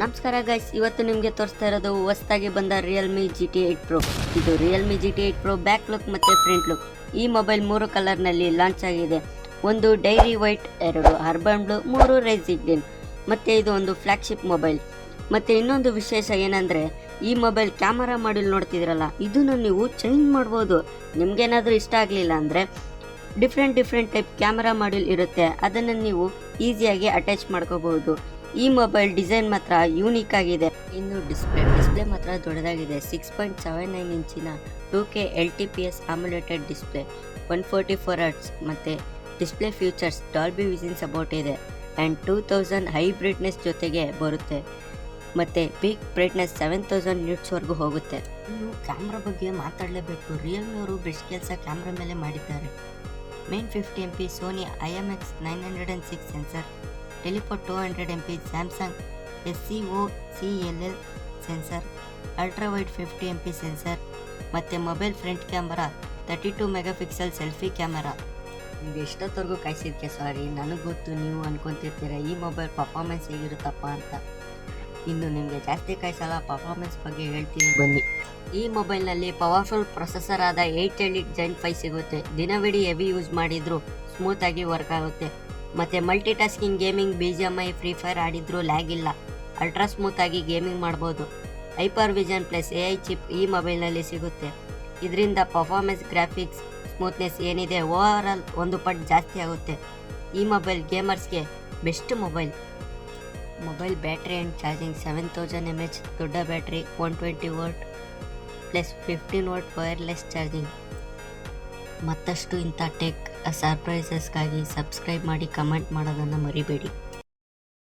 ನಮಸ್ಕಾರ ಗೈಸ್, ಇವತ್ತು ನಿಮಗೆ ತೋರಿಸ್ತಾ ಇರೋದು ಹೊಸದಾಗಿ ಬಂದ ರಿಯಲ್ಮಿ GT8 Pro. ಇದು realme GT8 Pro back look ಮತ್ತು ಫ್ರಂಟ್ ಲುಕ್. ಈ ಮೊಬೈಲ್ 3 ಕಲರ್ನಲ್ಲಿ ಲಾಂಚ್ ಆಗಿದೆ. ಒಂದು diary white, 2 urban blue, 3 rising green. ಮತ್ತು ಇದು ಒಂದು ಫ್ಲ್ಯಾಗ್ಶಿಪ್ ಮೊಬೈಲ್. ಮತ್ತು ಇನ್ನೊಂದು ವಿಶೇಷ ಏನಂದರೆ, ಈ ಮೊಬೈಲ್ ಕ್ಯಾಮರಾ ಮಾಡ್ಯೂಲ್ ನೋಡ್ತಿದ್ರಲ್ಲ, ಇದನ್ನು ನೀವು ಚೇಂಜ್ ಮಾಡ್ಬೋದು. ನಿಮಗೇನಾದರೂ ಇಷ್ಟ ಆಗಲಿಲ್ಲ ಅಂದರೆ ಡಿಫ್ರೆಂಟ್ ಟೈಪ್ ಕ್ಯಾಮರಾ ಮಾಡ್ಯೂಲ್ ಇರುತ್ತೆ, ಅದನ್ನು ನೀವು ಈಸಿಯಾಗಿ ಅಟ್ಯಾಚ್ ಮಾಡ್ಕೋಬಹುದು. ಈ ಮೊಬೈಲ್ ಡಿಸೈನ್ ಮಾತ್ರ ಯೂನಿಕ್ ಆಗಿದೆ. ಇನ್ನು ಡಿಸ್ಪ್ಲೇ ಮಾತ್ರ ದೊಡ್ಡದಾಗಿದೆ. 6.79 ಇಂಚಿನ 2K LTPS AMOLED display, 144 Hz ಮತ್ತು display features Dolby vision support ಇದೆ ಆ್ಯಂಡ್ 2000 ಹೈ ಬ್ರೈಟ್ನೆಸ್ ಜೊತೆಗೆ ಬರುತ್ತೆ. ಮತ್ತು ಪೀಕ್ ಬ್ರೈಟ್ನೆಸ್ 7000 ನಿಟ್ಸ್ವರೆಗೂ ಹೋಗುತ್ತೆ. ಇನ್ನು ಕ್ಯಾಮ್ರಾ ಬಗ್ಗೆ ಮಾತಾಡಲೇಬೇಕು. ರಿಯಲ್ಮಿ ಅವರು ಬೆಸ್ಟ್ ಕೆಲಸ ಕ್ಯಾಮ್ರಾ ಮೇಲೆ ಮಾಡಿದ್ದಾರೆ. Main 50MP Sony IMX 906 sensor, telephoto 200MP Samsung SCOCLL sensor, ultra wide 50MP sensor ಮತ್ತು mobile front camera 32 megapixel selfie camera. ನಿಮಗೆ ಎಷ್ಟೊತ್ತವರೆಗೂ ಕಾಯಿಸಿದ್ದಕ್ಕೆ ಸಾರಿ. ನನಗೆ ಗೊತ್ತು, ನೀವು ಅನ್ಕೊತಿರ್ತೀರ ಈ ಮೊಬೈಲ್ ಪರ್ಫಾರ್ಮೆನ್ಸ್ ಹೇಗಿರುತ್ತಪ್ಪ ಅಂತ. ಇನ್ನು ನಿಮಗೆ ಜಾಸ್ತಿ ಕಾಯಿಸಲ್ಲ, ಪರ್ಫಾರ್ಮೆನ್ಸ್ ಬಗ್ಗೆ ಹೇಳ್ತೀನಿ ಬನ್ನಿ. ಈ ಮೊಬೈಲ್ನಲ್ಲಿ ಪವರ್ಫುಲ್ ಪ್ರೊಸೆಸರ್ ಆದ 8 Elite Gen 5 ಸಿಗುತ್ತೆ. ದಿನವಿಡೀ ಹೆವಿ ಯೂಸ್ ಮಾಡಿದರೂ ಸ್ಮೂತಾಗಿ ವರ್ಕ್ ಆಗುತ್ತೆ. ಮತ್ತು multi tasking, gaming, BGMI, Free Fire ಆಡಿದ್ರೂ ಲ್ಯಾಗ್ ಇಲ್ಲ. ಅಲ್ಟ್ರಾ ಸ್ಮೂತಾಗಿ ಗೇಮಿಂಗ್ ಮಾಡ್ಬೋದು. Hyper vision plus AI chip ಈ ಮೊಬೈಲ್ನಲ್ಲಿ ಸಿಗುತ್ತೆ. ಇದರಿಂದ ಪರ್ಫಾರ್ಮೆನ್ಸ್, ಗ್ರಾಫಿಕ್ಸ್, ಸ್ಮೂತ್ನೆಸ್ ಏನಿದೆ ಓವರಾಲ್ 1 ಪಟ್ಟು ಜಾಸ್ತಿ ಆಗುತ್ತೆ. ಈ ಮೊಬೈಲ್ ಗೇಮರ್ಸ್ಗೆ best mobile battery and charging 7000 mAh ದೊಡ್ಡ battery, 120W plus 15W wireless charging. ಮತ್ತಷ್ಟು ಇಂಥ ಟೆಕ್ ಸರ್ಪ್ರೈಸಸ್ಗಾಗಿ ಸಬ್ಸ್ಕ್ರೈಬ್ ಮಾಡಿ, ಕಮೆಂಟ್ ಮಾಡೋದನ್ನು ಮರಿಬೇಡಿ.